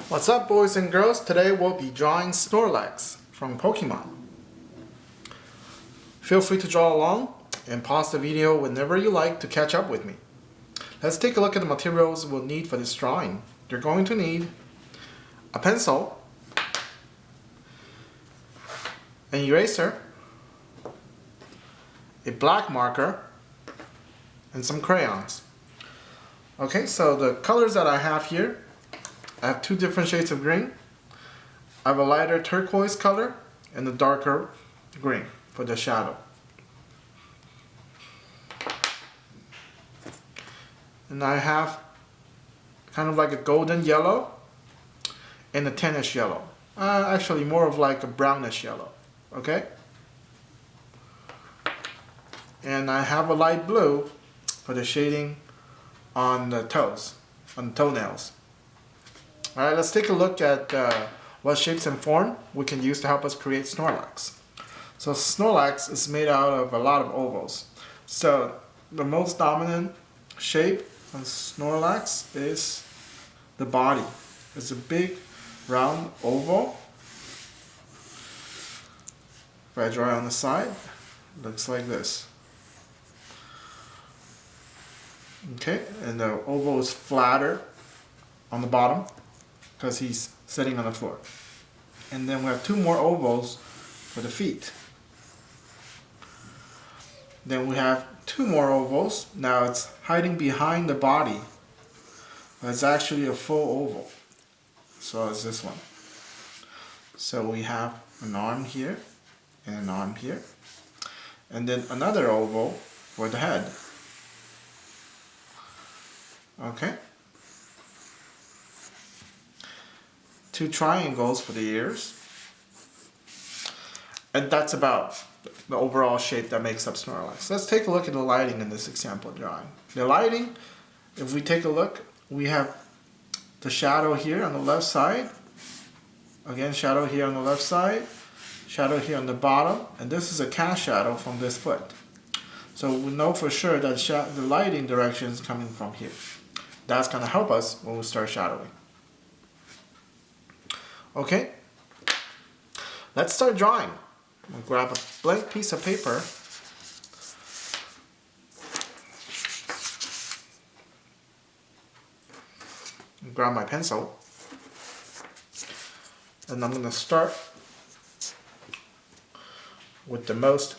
What's up, boys and girls? Today we'll be drawing Snorlax from Pokemon. Feel free to draw along and pause the video whenever you like to catch up with me. Let's take a look at the materials we'll need for this drawing. You're going to need a pencil, an eraser, a black marker, and some crayons. Okay, so the colors that I have here, I have two different shades of green. I have a lighter turquoise color and a darker green for the shadow. And I have kind of like a golden yellow and a tannish yellow. Actually more of like a brownish yellow, okay? And I have a light blue for the shading on the toes, on the toenails. Alright, let's take a look at what shapes and form we can use to help us create Snorlax. So Snorlax is made out of a lot of ovals. So the most dominant shape on Snorlax is the body. It's a big round oval. If I draw it on the side, it looks like this. Okay, and the oval is flatter on the bottom because he's sitting on the floor. And then we have two more ovals for the feet. Then we have two more ovals. Now it's hiding behind the body, but it's actually a full oval. So it's this one. So we have an arm here and an arm here. And then another oval for the head. Okay. Two triangles for the ears. And that's about the overall shape that makes up Snorlax. Let's take a look at the lighting in this example drawing. The lighting, if we take a look, we have the shadow here on the left side. Again, shadow here on the left side. Shadow here on the bottom. And this is a cast shadow from this foot. So we know for sure that the lighting direction is coming from here. That's going to help us when we start shadowing. Okay, let's start drawing. I'll grab a blank piece of paper. And grab my pencil. And I'm going to start with the most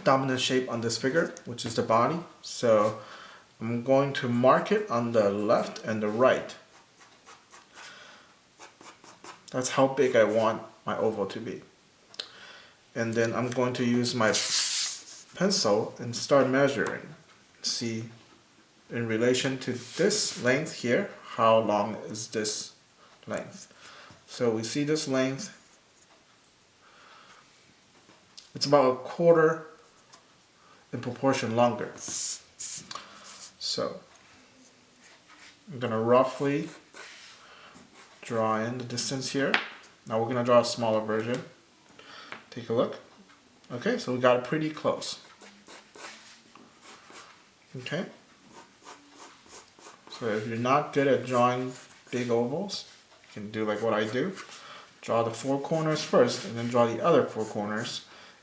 dominant shape on this figure, which is the body. So I'm going to mark it on the left and the right. That's how big I want my oval to be. And then I'm going to use my pencil and start measuring. See, in relation to this length here, how long is this length? So we see this length. It's about a quarter in proportion longer. So I'm going to roughly draw in the distance here. Now we're going to draw a smaller version. Take a look. Okay, so we got it pretty close. Okay. So if you're not good at drawing big ovals, you can do like what I do. Draw the four corners first and then draw the other four corners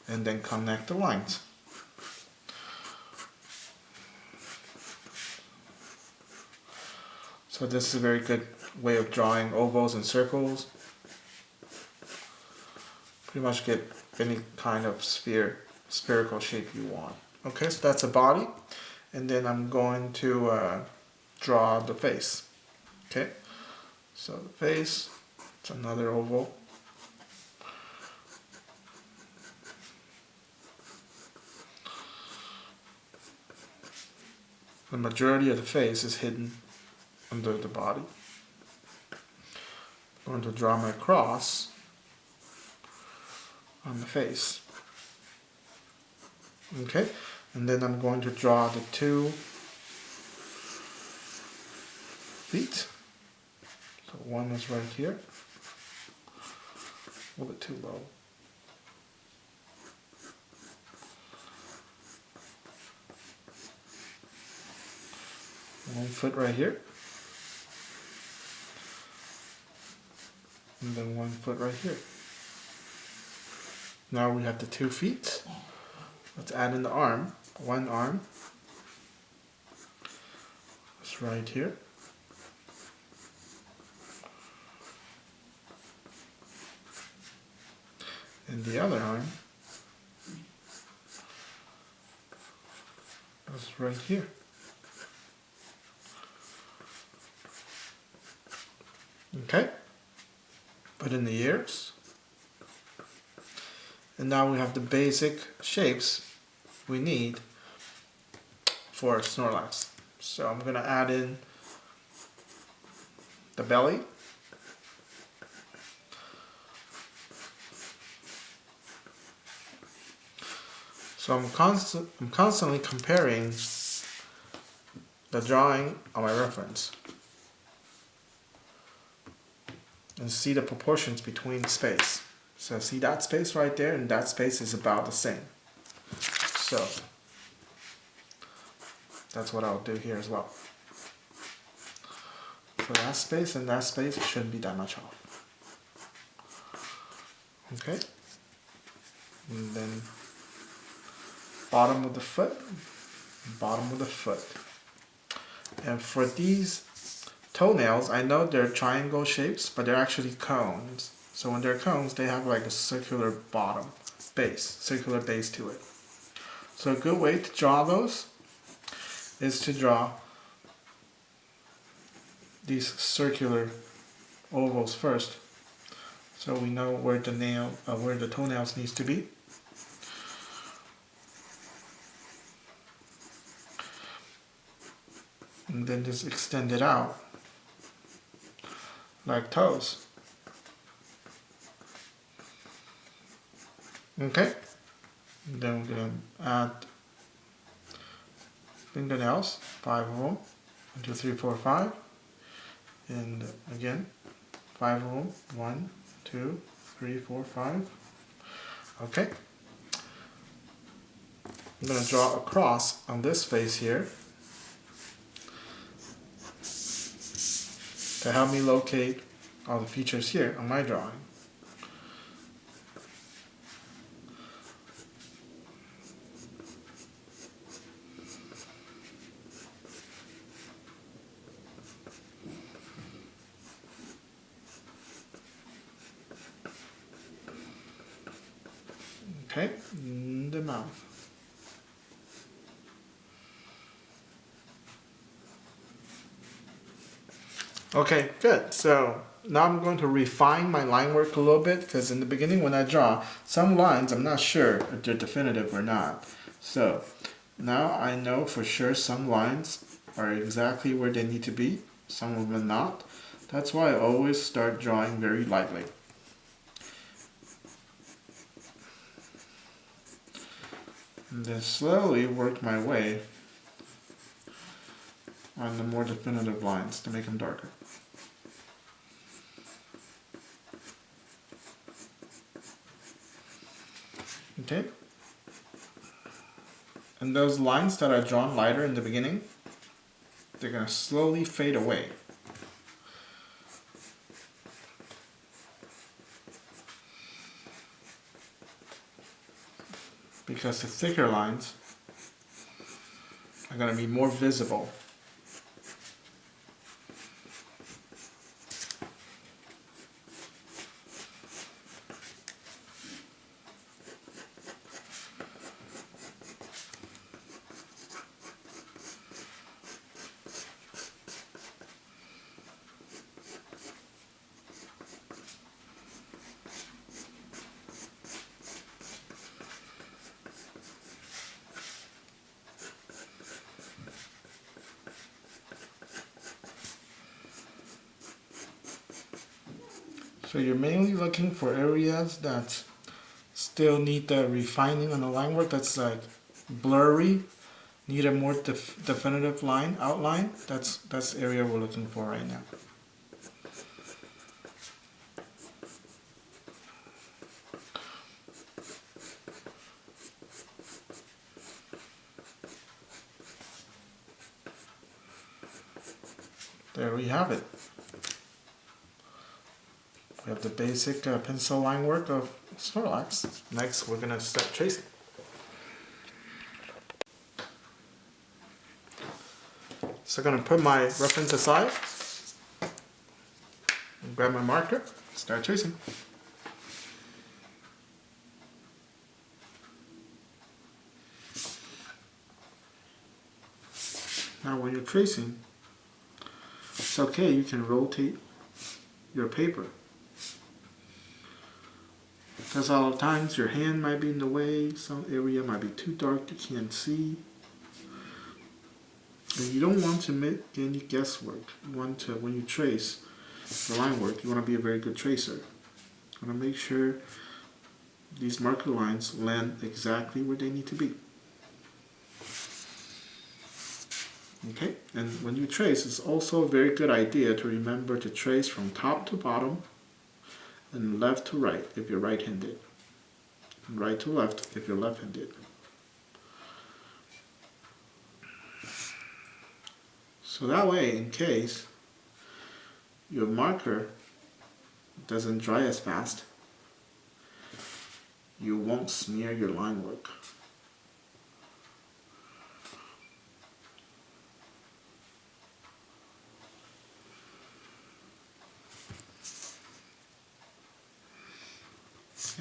and then connect the lines. So this is a very good way of drawing ovals and circles. Pretty much get any kind of spherical shape you want. Okay, so that's a body. And then I'm going to draw the face. Okay, so the face, it's another oval. The majority of the face is hidden under the body. I'm going to draw my cross on the face. Okay, and then I'm going to draw the two feet. So one is right here, a little bit too low. One foot right here. and then 1 foot right here. Now we have the 2 feet. Let's add in the arm. 1 arm. It's right here. And the other arm is right here. Okay, put in the ears. And now we have the basic shapes we need for Snorlax. So I'm going to add in the belly. So I'm constantly comparing the drawing on my reference and see the proportions between space. So see that space right there, and that space is about the same. So that's what I'll do here as well. So that space and that space shouldn't be that much off. Okay, and then bottom of the foot, bottom of the foot. And for these toenails, I know they're triangle shapes, but they're actually cones. So when they're cones, they have like a circular bottom base, circular base to it. So a good way to draw those is to draw these circular ovals first, so we know where the toenails needs to be. And then just extend it out like toes. Okay, and then we're going to add fingernails, 5 of them, 1, 2, 3, 4, 5, and again 5 of them, 1, 2, 3, 4, 5. Okay, I'm going to draw a cross on this face here to help me locate all the features here on my drawing. Okay, the mouth. Okay, good. So now I'm going to refine my line work a little bit, because in the beginning when I draw, some lines I'm not sure if they're definitive or not. So now I know for sure some lines are exactly where they need to be, some of them not. That's why I always start drawing very lightly. And then slowly work my way on the more definitive lines to make them darker. Okay? And those lines that are drawn lighter in the beginning, they're going to slowly fade away. Because the thicker lines are going to be more visible. So you're mainly looking for areas that still need the refining on the line work, that's like blurry, need a more definitive line outline. That's the area we're looking for right now. There we have it. You have the basic pencil line work of Snorlax. Next, we're gonna start tracing. So I'm gonna put my reference aside, and grab my marker, start tracing. Now when you're tracing, it's okay, you can rotate your paper. Because a lot of times your hand might be in the way, some area might be too dark, you can't see. And you don't want to make any guesswork. You want to, when you trace the line work, you want to be a very good tracer. You want to make sure these marker lines land exactly where they need to be. Okay, and when you trace, it's also a very good idea to remember to trace from top to bottom and left to right if you're right-handed, and right to left if you're left-handed. So that way, in case your marker doesn't dry as fast, you won't smear your line work.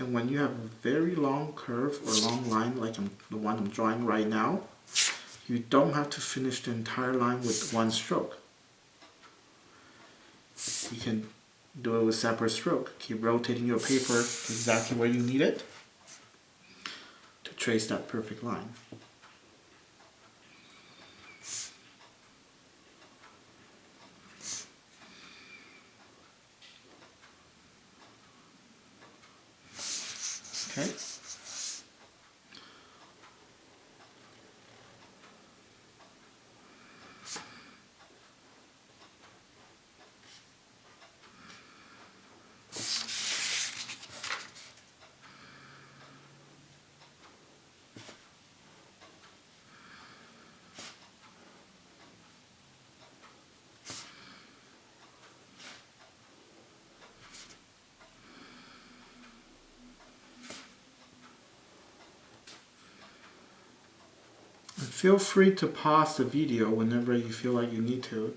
And when you have a very long curve or long line like the one I'm drawing right now, you don't have to finish the entire line with one stroke. You can do it with separate stroke. Keep rotating your paper exactly where you need it to trace that perfect line. Okay. Feel free to pause the video whenever you feel like you need to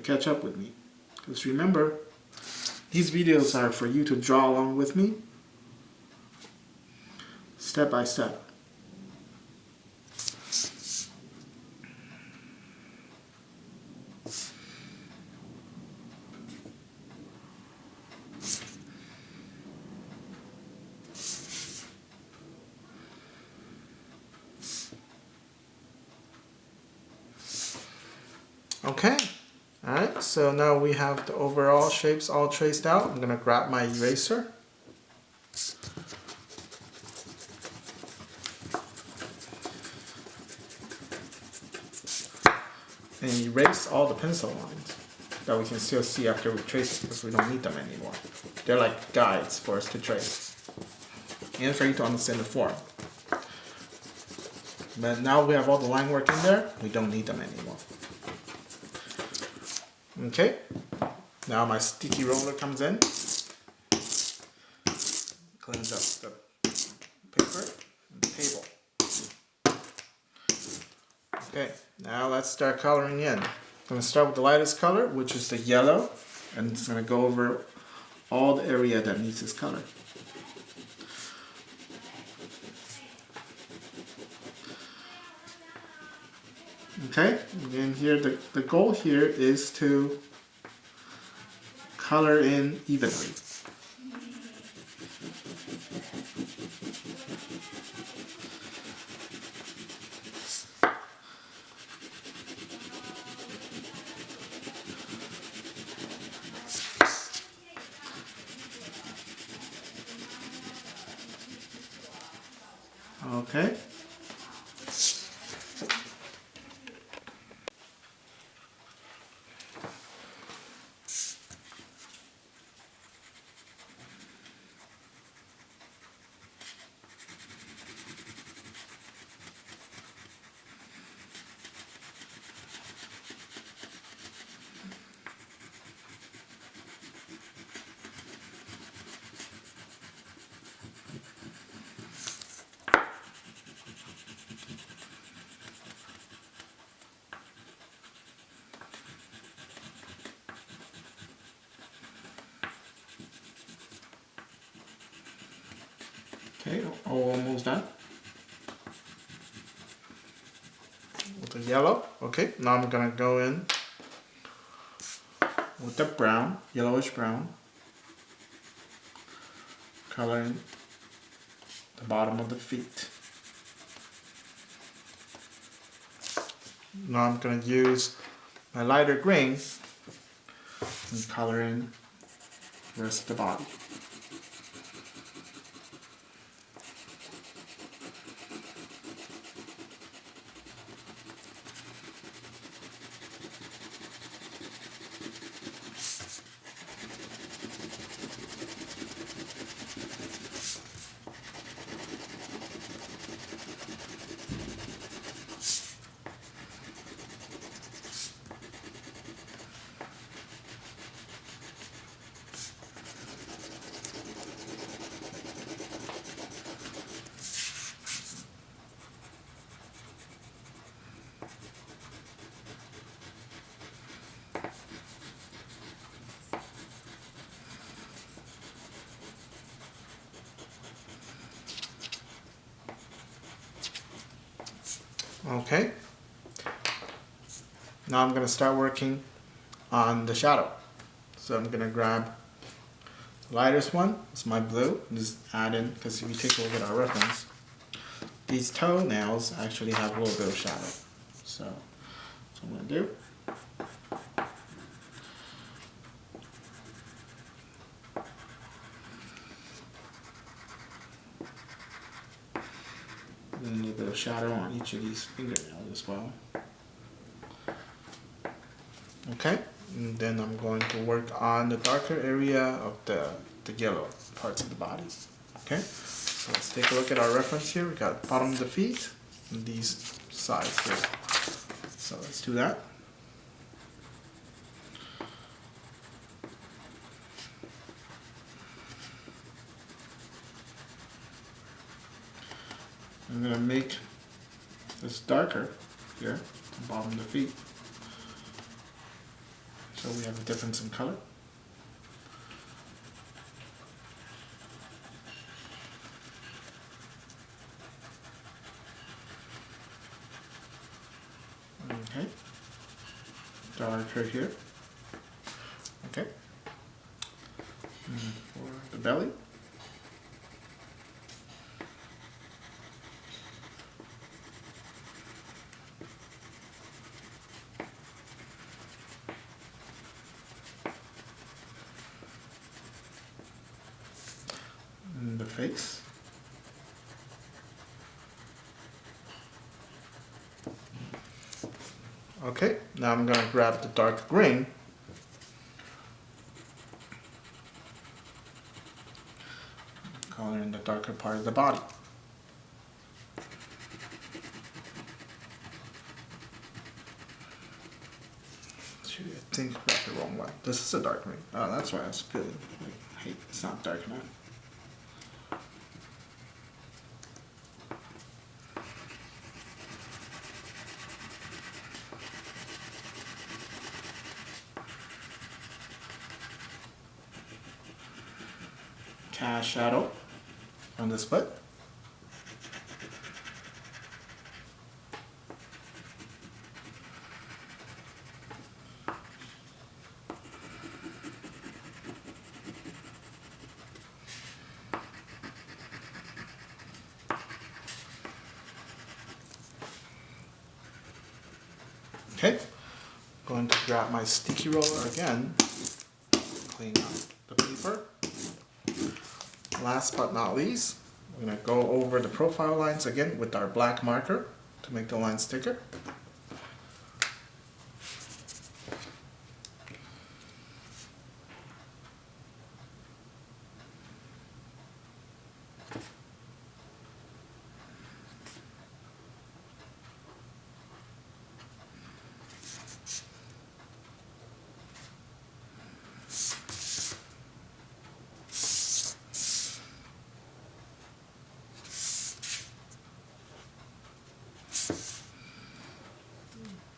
catch up with me. Because remember, these videos are for you to draw along with me, step by step. Okay, alright, so now we have the overall shapes all traced out. I'm going to grab my eraser. And erase all the pencil lines that we can still see after we trace it, because we don't need them anymore. They're like guides for us to trace and for you to understand the form. But now we have all the line work in there, we don't need them anymore. Okay, now my sticky roller comes in, cleans up the paper and the table. Okay, now let's start coloring in. I'm going to start with the lightest color, which is the yellow, and it's going to go over all the area that needs this color. Okay, and here the goal here is to color in evenly. Okay. Okay, almost done. With the yellow. Okay, now I'm gonna go in with the brown, yellowish brown, coloring the bottom of the feet. Now I'm gonna use my lighter green and color in the rest of the body. Okay, now I'm going to start working on the shadow. So I'm going to grab the lightest one, it's my blue, and just add in, because if you take a look at our reference, these toenails actually have a little bit of shadow. So that's what I'm going to do. And a little bit of shadow on each of these fingernails as well. Okay, and then I'm going to work on the darker area of the yellow parts of the body. Okay, so let's take a look at our reference here. We got bottom of the feet and these sides here. So let's do that. I'm going to make this darker here, the bottom of the feet. So we have a difference in color. Okay. Darker here. Okay. And for the belly. And the face. Okay, now I'm going to grab the dark green color in the darker part of the body. I think I got the wrong one. This is a dark green. Oh, that's why I was feeling like, hey, it's not dark enough. Cast shadow on the split. Okay, going to grab my sticky roller again, clean up the paper. Last but not least, we're going to go over the profile lines again with our black marker to make the lines thicker.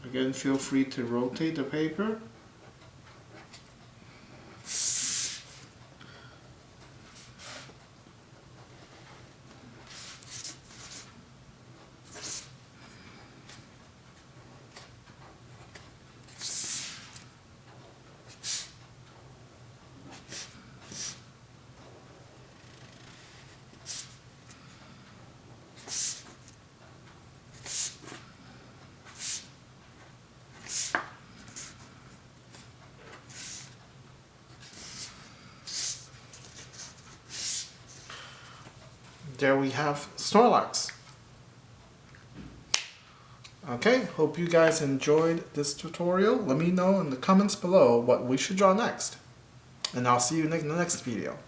Again, feel free to rotate the paper. there we have Snorlax. Okay, hope you guys enjoyed this tutorial. Let me know in the comments below what we should draw next. And I'll see you in the next video.